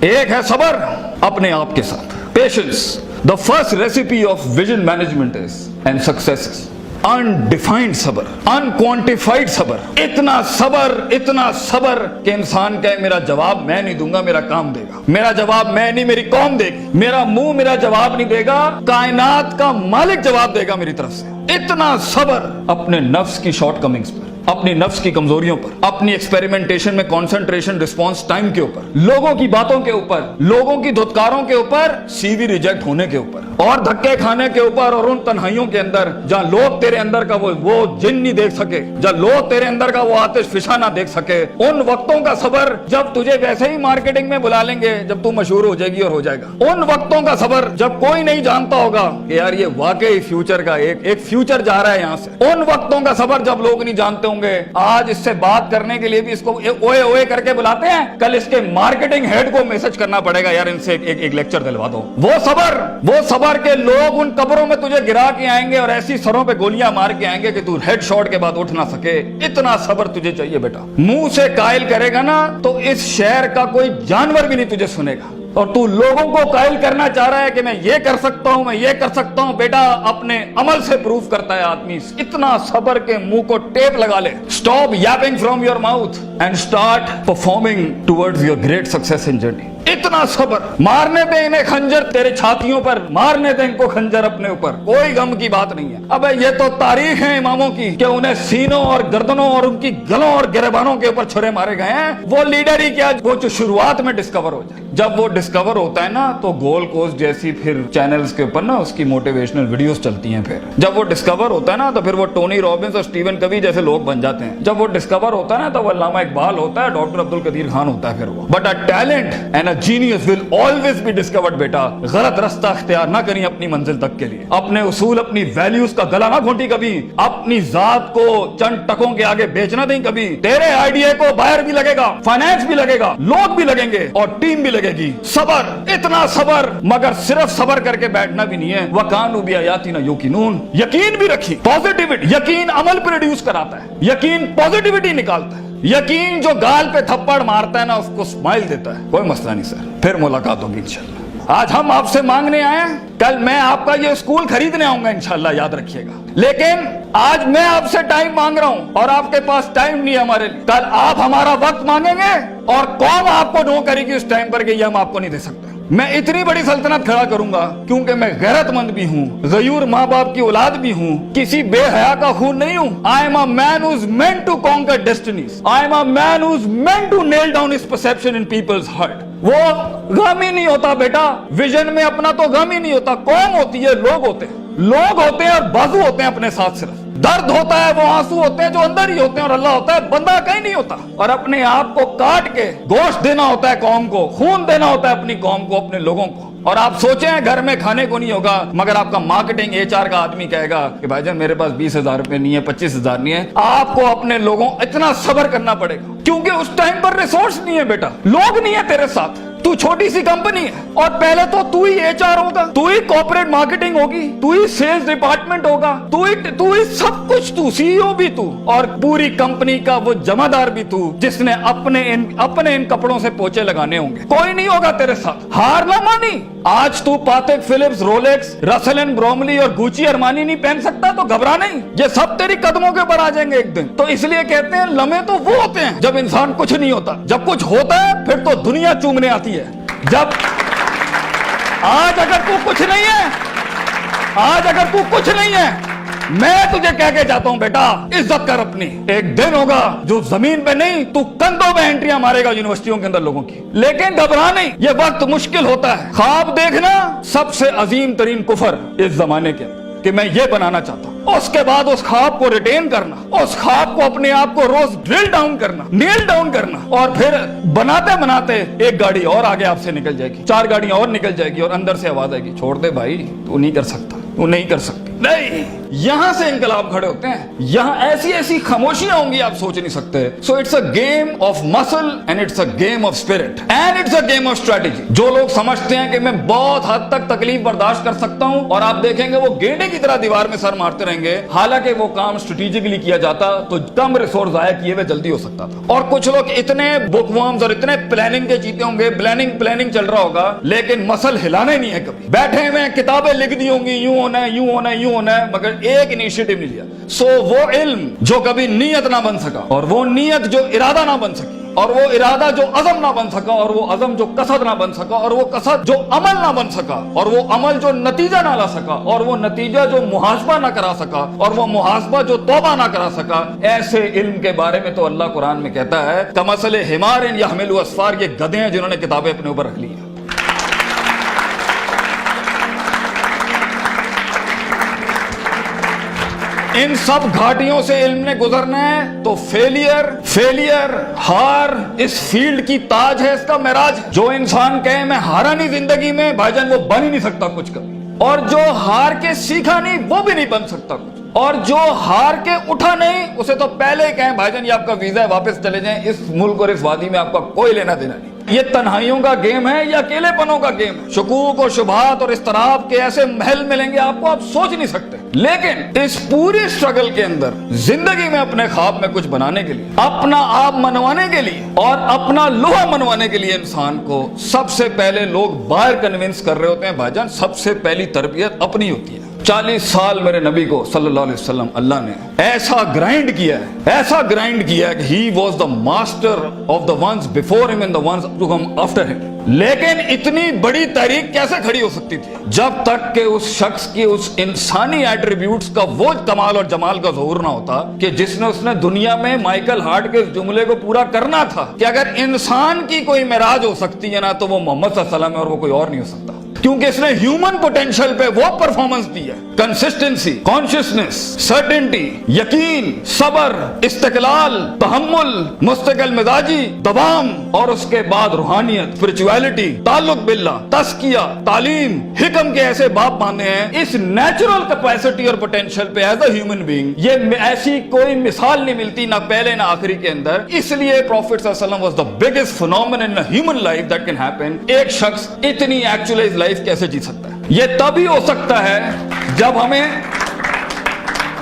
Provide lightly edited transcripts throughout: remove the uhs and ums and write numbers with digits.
एक है सबर अपने आप के साथ, patience. The first recipe of vision management is and success is undefined सबर, अनक्वांटिफाइड सबर। इतना सबर कि इंसान कहे मेरा जवाब मैं नहीं दूंगा, मेरा काम देगा। मेरा जवाब मैं नहीं, मेरी कौम देगी। मेरा मुंह मेरा जवाब नहीं देगा, कायनात का मालिक जवाब देगा मेरी तरफ से। इतना सबर अपने नफ्स की शॉर्टकमिंग्स पर, अपनी नफ्स की कमजोरियों पर, अपनी एक्सपेरिमेंटेशन में कंसंट्रेशन रिस्पांस टाइम के ऊपर, लोगों की बातों के ऊपर, लोगों की धुतकारों के ऊपर, सीवी रिजेक्ट होने के ऊपर, और धक्के खाने के ऊपर, और उन तन्हाइयों के अंदर जहां लोग तेरे अंदर का वो जिन नहीं देख सके, जहां लोग तेरे अंदर का वो आतिश फिशा ना देख सके। उन वक्तों का सबर जब तुझे वैसे ही मार्केटिंग में बुला लेंगे, जब तू मशहूर हो जाएगी और हो जाएगा। उन वक्तों का सबर जब कोई नहीं जानता होगा कि यार ये वाकई फ्यूचर का एक फ्यूचर जा रहा है यहां से। उन वक्तों का सबर जब लोग नहीं जानते होंगे। आज इससे बात करने के लिए भी इसको ओए ओए करके बुलाते हैं, कल इसके मार्केटिंग हेड को मैसेज करना पड़ेगा यार इनसे एक लेक्चर दिलवा दो। वो सबर के लोग उन कब्रों में तुझे गिरा के आएंगे और ऐसी सरों पे गोलियां मार के आएंगे कि तू हेड शॉट के बाद उठ ना सके। इतना सबर तुझे चाहिए बेटा। मुंह से कायल करेगा ना तो इस शहर का कोई जानवर भी नहीं तुझे सुनेगा, और तू लोगों को कायल करना चाह रहा है कि मैं ये कर सकता हूं, मैं ये कर सकता हूं। बेटा अपने अमल से प्रूव करता है आदमी। इतना सबर के मुंह को टेप लगा ले। Stop Yaping from your mouth and start performing towards your great success in journey. इतना सबर। मारने दे इन्हें खंजर तेरे छातियों पर, मारने दे इनको खंजर अपने ऊपर, कोई गम की बात नहीं है। अबे ये तो तारीख है इमामों की कि उन्हें सीनों और गर्दनों और उनकी गलों और गिरबानों के ऊपर छुरे मारे गए हैं। वो लीडर ही क्या, वो जो शुरुआत में डिस्कवर हो जाए। जब वो डिस्कवर होता है ना तो गोल्ड कोस्ट जैसी फिर चैनल्स के ऊपर ना उसकी मोटिवेशनल वीडियोस चलती हैं। फिर जब वो डिस्कवर होता है ना तो फिर वो टोनी रॉबिन्स और स्टीवन कवी जैसे लोग बन जाते हैं। जब वो डिस्कवर होता है ना तो वो अल्लामा इकबाल होता है, डॉक्टर अब्दुल कदीर खान होता है। फिर वो but a talent and a genius will always be discovered. बेटा गलत रास्ता इख्तियार ना करिए अपनी मंजिल तक के लिए। अपने उसूल अपनी वैल्यूज का गला ना घोंटी कभी। अपनी जात को चंद टकों के आगे बेचना नहीं कभी। तेरे आइडिया को बायर भी लगेगा, फाइनेंस भी लगेगा, लोग भी लगेंगे और टीम भी लगेगी। सबर, इतना सबर। मगर सिर्फ सबर करके बैठना भी नहीं है। वकानु बिआयातिना युकिनून, यकीन भी रखी। पॉजिटिविटी, यकीन अमल प्रोड्यूस कराता है, यकीन पॉजिटिविटी निकालता है। यकीन जो गाल पे थप्पड़ मारता है ना उसको स्माइल देता है। कोई मसला नहीं सर, फिर मुलाकात होगी इंशाल्लाह। आज हम आपसे मांगने आए हैं, कल मैं आपका ये स्कूल खरीदने आऊंगा इंशाल्लाह, याद रखिएगा। लेकिन आज मैं आपसे टाइम मांग रहा हूं और आपके पास टाइम नहीं है हमारे लिए। कल आप हमारा वक्त मांगेंगे और कौन आपको नो करेगी उस टाइम पर कि ये हम आपको नहीं दे सकते। मैं इतनी बड़ी सल्तनत खड़ा करूंगा क्योंकि मैं गैरतमंद भी हूँ, गयूर माँ बाप की औलाद भी हूँ, किसी बेहया का खून नहीं हूँ। I am a man who is meant to conquer destinies. I am a man who is meant to nail down his perception in people's heart. वो गम ही नहीं होता बेटा, विजन में अपना तो गम ही नहीं होता। कौन होती है? लोग होते हैं। लोग होते हैं और बाजू होते हैं अपने साथ। सिर्फ दर्द होता है, वो आंसू होते हैं जो अंदर ही होते हैं, और अल्लाह होता है, बंदा कहीं नहीं होता। और अपने आप को काट के गोश्त देना होता है कौम को, खून देना होता है अपनी कौम को, अपने लोगों को। और आप सोचें घर में खाने को नहीं होगा, मगर आपका मार्केटिंग HR का आदमी कहेगा कि भाईजान मेरे पास 20,000 रुपए नहीं है, 25,000 नहीं है। आपको अपने लोगों इतना सब्र करना पड़ेगा क्योंकि उस टाइम पर रिसोर्स नहीं है बेटा, लोग नहीं है तेरे साथ। तू छोटी सी कंपनी है और पहले तो तू ही HR होगा, तू ही कॉर्पोरेट मार्केटिंग होगी, तू ही सेल्स डिपार्टमेंट होगा, तू ही सब कुछ, तू CEO भी तू, और पूरी कंपनी का वो जमादार भी तू, जिसने अपने इन कपड़ों से पोछे लगाने होंगे। कोई नहीं होगा तेरे साथ। हार ना मानी। आज तू पातेक Philips, Rolex, Russell and Bromley और गुची अरमानी नहीं पहन सकता तो घबरा नहीं, ये सब तेरी कदमों के ऊपर आ जाएंगे एक दिन। तो इसलिए कहते हैं लम्हे तो वो होते हैं जब इंसान कुछ नहीं होता। जब कुछ होता है फिर तो दुनिया चूमने आती है। जब आज अगर तू कुछ नहीं है, मैं तुझे कह के जाता हूं बेटा, इज्जत कर अपनी। एक दिन होगा जो जमीन पे नहीं, तू कंधों में एंट्रियां मारेगा यूनिवर्सिटियों के अंदर लोगों की। लेकिन घबरा नहीं, ये वक्त मुश्किल होता है। ख्वाब देखना सबसे अजीम तरीन कुफर इस जमाने के कि मैं ये बनाना चाहता हूं। उसके बाद उस ख्वाब को रिटेन करना, उस ख्वाब को अपने आप को रोज ड्रिल डाउन करना, नेल डाउन करना, और फिर बनाते बनाते एक गाड़ी और आगे आपसे निकल जाएगी, 4 गाड़ियां और निकल जाएगी, और अंदर से आवाज आएगी, छोड़ दे भाई, तू नहीं कर सकता, तू नहीं कर सकती। نہیں, یہاں سے انقلاب کھڑے ہوتے ہیں. یہاں ایسی ایسی خاموشیاں ہوں گی آپ سوچ نہیں سکتے. So it's a game of muscle and it's a game of spirit and it's a game of strategy. جو لوگ سمجھتے ہیں کہ میں بہت حد تک تکلیف برداشت کر سکتا ہوں, اور آپ دیکھیں گے وہ گینڈے کی طرح دیوار میں سر مارتے رہیں گے, حالانکہ وہ کام اسٹریٹجیکلی کیا جاتا تو کم ریسورس ضائع کیے ہوئے جلدی ہو سکتا تھا. اور کچھ لوگ اتنے بک ورمز اور اتنے پلاننگ کے چیتے ہوں گے, پلاننگ چل رہا ہوگا, لیکن مسل ہلانا ہی نہیں ہے. کبھی بیٹھے ہوئے کتابیں لکھ دی ہوں گی, یوں ہونا ہے, یوں ہونا ہے, یوں ہونا ہے, مگر ایک انیشیٹو نہیں لیا. سو وہ علم جو کبھی نیت نہ بن سکا, اور وہ نیت جو ارادہ نہ بن سکی, اور وہ ارادہ جو عزم نہ بن سکا, اور وہ عزم جو قصد نہ بن سکا, اور وہ قصد جو عمل نہ بن سکا, اور وہ عمل جو نتیجہ نہ لا سکا, اور وہ نتیجہ جو محاسبہ نہ کرا سکا, اور وہ محاسبہ جو توبہ نہ کرا سکا, ایسے علم کے بارے میں تو اللہ قرآن میں کہتا ہے کمثل حمار یحمل اسفار, یہ گدھے ہیں جنہوں نے کتابیں اپنے اوپر رکھ لی ہیں. ان سب گھاٹیوں سے علم نے گزرنا ہے تو فیلئر ہار اس فیلڈ کی تاج ہے, اس کا معراج ہے. جو انسان کہے میں ہارا نہیں زندگی میں, بھائی جان وہ بن ہی نہیں سکتا کچھ کبھی. اور جو ہار کے سیکھا نہیں وہ بھی نہیں بن سکتا کچھ. اور جو ہار کے اٹھا نہیں اسے تو پہلے ہی کہیں بھائی جان یہ آپ کا ویزا ہے, واپس چلے جائیں, اس ملک اور اس وادی میں آپ کا کوئی لینا دینا نہیں. یہ تنہائیوں کا گیم ہے یا اکیلے پنوں کا گیم ہے. شکوک اور شبہات اور اضطراب کے ایسے محل ملیں گے آپ کو, آپ سوچ نہیں سکتے. لیکن اس پوری اسٹرگل کے اندر زندگی میں اپنے خواب میں کچھ بنانے کے لیے, اپنا آپ منوانے کے لیے, اور اپنا لوہا منوانے کے لیے انسان کو سب سے پہلے لوگ باہر کنونس کر رہے ہوتے ہیں. بھائی جان سب سے پہلی تربیت اپنی ہوتی ہے. 40 سال میرے نبی کو صلی اللہ علیہ وسلم اللہ نے ایسا گرائنڈ کیا ہے کہ he was the master of the ones before him and the ones to come after him. لیکن اتنی بڑی تحریک کیسے کھڑی ہو سکتی تھی جب تک کہ اس شخص کی اس انسانی ایٹریبیوٹس کا وہ کمال اور جمال کا ظہور نہ ہوتا کہ جس نے اس نے دنیا میں مائیکل ہارٹ کے اس جملے کو پورا کرنا تھا کہ اگر انسان کی کوئی معراج ہو سکتی ہے نا تو وہ محمد صلی اللہ علیہ وسلم ہے, اور وہ کوئی اور نہیں ہو سکتا. کیونکہ اس نے ہیومن پوٹینشل پہ وہ پرفارمنس دی ہے, کنسسٹنسی, کانشیسنس, سرٹنٹی, یقین, صبر, استقلال, تحمل, مستقل مزاجی, دوام, اور اس کے بعد روحانیت, اسپرچویلٹی, تعلق باللہ, تزکیہ, تعلیم, حکم کے ایسے باب باندھے ہیں. اس نیچرل کیپیسٹی اور پوٹینشل پہ ایز اے ہیومن بینگ یہ ایسی کوئی مثال نہیں ملتی, نہ پہلے نہ آخری کے اندر. اس لیے پروفیٹ صلی اللہ علیہ وسلم was the biggest phenomenon in human life that can happen. ایک شخص اتنی ایکچوئلائز لائف کیسے جی سکتا ہے؟ یہ تبھی ہو سکتا ہے جب ہمیں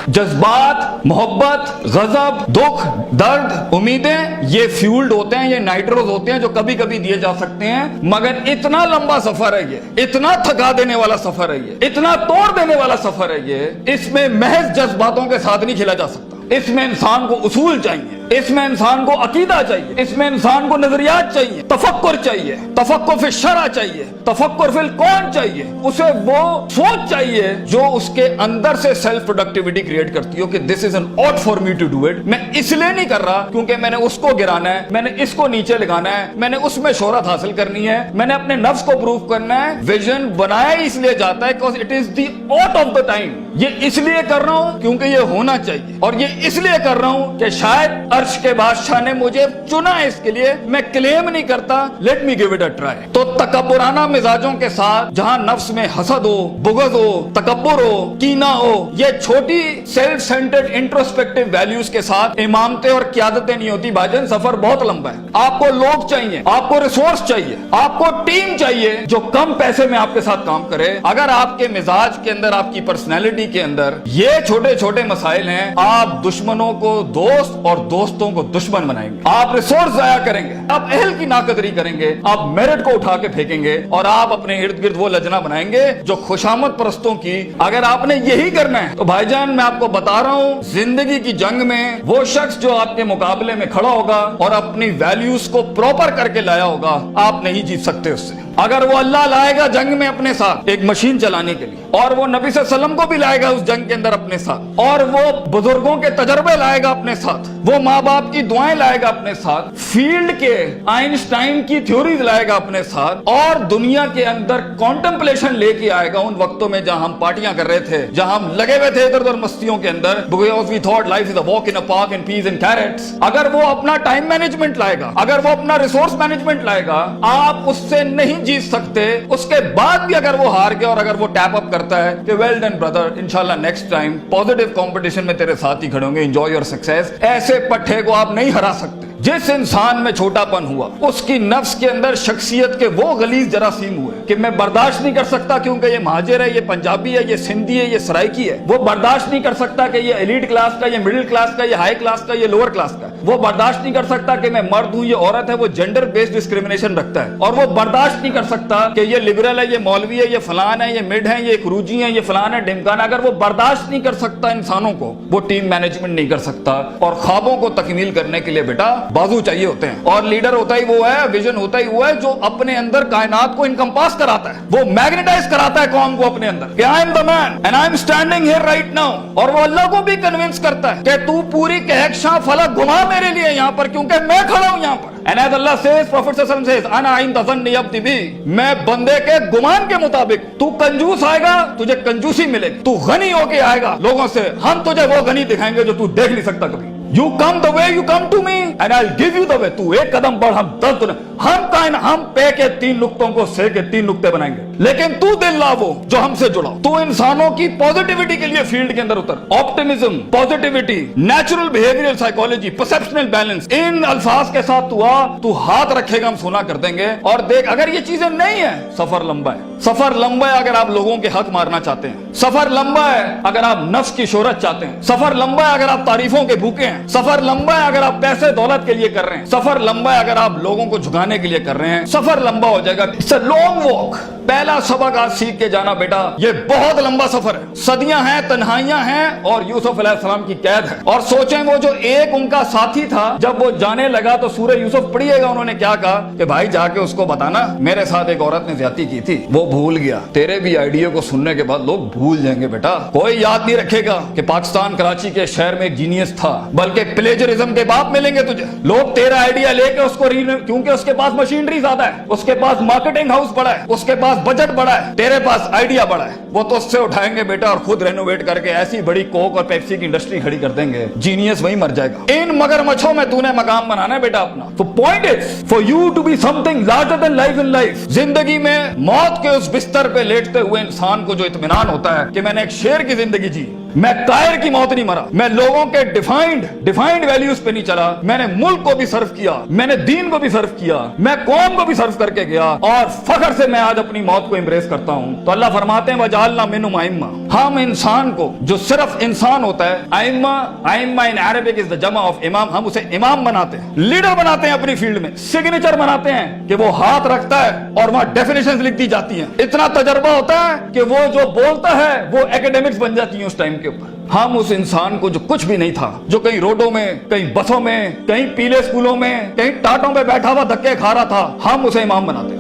جذبات, محبت, غضب, دکھ, درد, امیدیں یہ فیولڈ ہوتے ہیں, یہ نائٹروز ہوتے ہیں جو کبھی کبھی دیے جا سکتے ہیں. مگر اتنا لمبا سفر ہے یہ, اتنا تھکا دینے والا سفر ہے یہ, اتنا توڑ دینے والا سفر ہے یہ. اس میں محض جذباتوں کے ساتھ نہیں کھیلا جا سکتا. اس میں انسان کو اصول چاہیے, اس میں انسان کو عقیدہ چاہیے, اس میں انسان کو نظریات چاہیے, تفکر چاہیے, تفکر فی الشرع چاہیے, تفکر فی الکون چاہیے. اسے وہ سوچ چاہیے جو اس کے اندر سے سیلف پروڈکٹیوٹی کریٹ کرتی ہو کہ this is an ought for me to do it. میں اس لیے نہیں کر رہا کیونکہ میں نے اس کو گرانا ہے, میں نے اس کو نیچے لگانا ہے, میں نے اس میں شہرت حاصل کرنی ہے, میں نے اپنے نفس کو پروف کرنا ہے. ویژن بنایا اس لیے جاتا ہے because it is the ought of the time. یہ اس لیے کر رہا ہوں کیونکہ یہ ہونا چاہیے, اور یہ اس لیے کر رہا ہوں کہ شاید عرش کے بادشاہ نے مجھے چنا ہے اس کے لیے. میں کلیم نہیں کرتا, let me give it a try. تو تکبرانہ مزاجوں کے ساتھ جہاں نفس میں حسد ہو, بغض ہو, تکبر ہو, کینہ ہو, یہ چھوٹی سیلف سینٹرڈ انٹروسپیکٹیو ویلیوز کے ساتھ امامتیں اور قیادتیں نہیں ہوتی. بھائی جان سفر بہت لمبا ہے. آپ کو لوگ چاہیے, آپ کو ریسورس چاہیے, آپ کو ٹیم چاہیے جو کم پیسے میں آپ کے ساتھ کام کرے. اگر آپ کے مزاج کے اندر, آپ کی پرسنالٹی کے اندر یہ چھوٹے چھوٹے مسائل ہیں, آپ دشمنوں کو دوست اور دوستوں کو دشمن بنائیں گے. آپ ریسورس ضائع کریں گے, آپ اہل کی ناقدری کریں گے, آپ میرٹ کو اٹھا کے پھینکیں گے, اور آپ اپنے ارد گرد وہ لجنا بنائیں گے جو خوشامد پرستوں کی. اگر آپ نے یہی کرنا ہے تو بھائی جان میں آپ کو بتا رہا ہوں, زندگی کی جنگ میں وہ شخص جو آپ کے مقابلے میں کھڑا ہوگا اور اپنی ویلیوز کو پراپر کر کے لایا ہوگا, آپ نہیں جیت سکتے اس سے. اگر وہ اللہ لائے گا جنگ میں اپنے ساتھ ایک مشین چلانے کے لیے, اور وہ نبی صلی اللہ علیہ وسلم کو بھی لائے گا اس جنگ کے اندر اپنے ساتھ, اور وہ بزرگوں کے تجربے لائے گا اپنے ساتھ, وہ ماں باپ کی دعائیں لائے گا اپنے ساتھ, فیلڈ کے آئنسٹائن کی تھیوریز لائے گا اپنے ساتھ, اور دنیا کے اندر کانٹمپلیشن لے کے آئے گا. ان وقتوں میں جہاں ہم پارٹیاں کر رہے تھے, جہاں ہم لگے ہوئے تھے ادھر ادھر مستیوں کے اندر, because we thought life is a walk in a park and peas and carrots. اگر وہ اپنا ٹائم مینجمنٹ لائے گا, اگر وہ اپنا ریسورس مینجمنٹ لائے گا, آپ اس سے نہیں جیت سکتے. اس کے بعد بھی اگر وہ ہار گیا اور اگر وہ ٹیپ اپ करता है कि वेल डन ब्रदर, इंशाल्लाह नेक्स्ट टाइम पॉजिटिव कंपटीशन में तेरे साथ ही खड़े होंगे, एंजॉय योर सक्सेस। ऐसे पट्टे को आप नहीं हरा सकते। जिस इंसान में छोटापन हुआ उसकी नफ्स के अंदर शख्सियत के वो गलीज जरासीम हुए कि मैं बर्दाश्त नहीं कर सकता क्योंकि ये महाजिर है, ये पंजाबी है, ये सिंधी है, ये सराइकी है। वो बर्दाश्त नहीं कर सकता कि ये एलीट क्लास का, ये मिडिल क्लास का, ये हाई क्लास का, ये लोअर क्लास का। वो बर्दाश्त नहीं कर सकता कि मैं मर्द हूं, ये औरत है। वो जेंडर बेस्ड डिस्क्रिमिनेशन रखता है। और वो बर्दाश्त नहीं कर सकता कि ये लिबरल है, ये मौलवी है, ये फलान है, ये मिड है, ये क्रूजी है, ये फलान है, ढिमकाना। अगर वो बर्दाश्त नहीं कर सकता इंसानों को, वो टीम मैनेजमेंट नहीं कर सकता। और ख्वाबों को तकमील करने के लिए बेटा बाजू चाहिए होते हैं। और लीडर होता ही वो है, विजन होता ही वो है जो अपने अंदर कायनात को इनकम्पास कराता है, वो मैग्नेटाइज कराता है कौम को अपने अंदर कि I am the man and I am standing here right now. और वो अल्लाह को भी कन्विंस करता है कि तू पूरी कहकशां फलक घुमा मेरे लिए यहाँ पर, क्योंकि मैं खड़ा हूं यहाँ पर। And as Allah says, Prophet Sallallahu Alaihi Wasallam says, "Ana inda zanni abdi bi." मैं बंदे के गुमान के मुताबिक। तू कंजूस आएगा तुझे कंजूसी मिलेगी, तू गनी होके आएगा लोगों से, हम तुझे वो गनी दिखाएंगे जो तू देख नहीं सकता कभी। You come the way you come to me and I'll give you the way. तू एक कदम बढ़, हम 10 दुनिया। हम पे के 3 नुक्तों को से के 3 नुक्ते बनाएंगे, लेकिन तू दिल ला वो जो हमसे जुड़ा। तू इंसानों की पॉजिटिविटी के लिए फील्ड के अंदर उतर। Optimism, positivity, natural behavioural psychology, perceptional balance, इन अल्फाज के साथ तू आ, तू हाथ रखेगा हम सुना कर देंगे। और देख, अगर ये चीजें नहीं है, सफर लंबा है। सफर लंबा है अगर आप लोगों के हक मारना चाहते हैं। सफर लंबा है अगर आप नफ्स की शोहरत चाहते हैं। सफर लंबा है अगर आप तारीफों के भूखे हैं। सफर लंबा है अगर आप पैसे दौलत के लिए कर रहे हैं। सफर लंबा है अगर आप लोगों को झुकाने के लिए कर रहे हैं। सफर लंबा हो जाएगा। It's a long walk. पहला सबक आज सीख के जाना बेटा, ये बहुत लंबा सफर है। सदियां हैं, तन्हाइयां हैं और यूसुफ अलैहिस्सलाम की कैद है। और सोचें वो जो एक उनका साथी था, जब वो जाने लगा तो सूरह यूसुफ पढ़िएगा उन्होंने क्या कहा कि भाई जाके उसको बताना मेरे साथ एक औरत ने ज्यादती की थी, वो भूल गया। तेरे भी आइडिया को सुनने के बाद लोग भूल जाएंगे बेटा। कोई याद नहीं रखेगा कि पाकिस्तान कराची के शहर में एक जीनियस था, बल्कि प्लेजरिज्म के बाप मिलेंगे तुझे। लोग तेरा आइडिया लेके उसको क्योंकि उसके पास मशीनरी ज्यादा है, उसके पास मार्केटिंग हाउस बड़ा है, उसके पास बजट बड़ा है, तेरे पास आइडिया बड़ा है, वो तो उससे उठाएंगे बेटा और खुद रेनोवेट करके ऐसी बड़ी कोक और पेप्सी की इंडस्ट्री खड़ी कर देंगे। जीनियस वहीं मर जाएगा। इन मगरमच्छों में तूने मकाम बनाना है बेटा अपना। तो point is for you to be something larger than life in life. जिंदगी में मौत के उस बिस्तर पे लेटते हुए इंसान को जो इत्मीनान होता है कि मैंने एक शेर की जिंदगी जी, मैं कायर की मौत नहीं मरा, मैं लोगों के डिफाइंड वैल्यूज पे नहीं चला, मैंने मुल्क को भी सर्व किया, मैंने दीन को भी सर्व किया, मैं कौम को भी सर्व करके गया और फख्र से मैं आज अपनी मौत को एम्ब्रेस करता हूं। तो अल्लाह फरमाते हैं वजालना मिनहुम आइम्मा। हम इंसान को जो सिर्फ इंसान होता है, आइम्मा इन अरबिक इज द जमा ऑफ इमाम, हम उसे इमाम बनाते हैं, लीडर बनाते हैं अपनी फील्ड में, सिग्नेचर बनाते हैं कि वो हाथ रखता है और वहां डेफिनेशंस लिख दी जाती हैं। इतना तजर्बा होता है कि वो जो बोलता है वो एकेडमिक्स बन जाती है उस टाइम के ऊपर। हम उस इंसान को जो कुछ भी नहीं था, जो कहीं रोडों में, कहीं बसों में, कहीं पीले स्कूलों में, कहीं टाटों में बैठा हुआ धक्के खा रहा था, हम उसे इमाम बनाते हैं।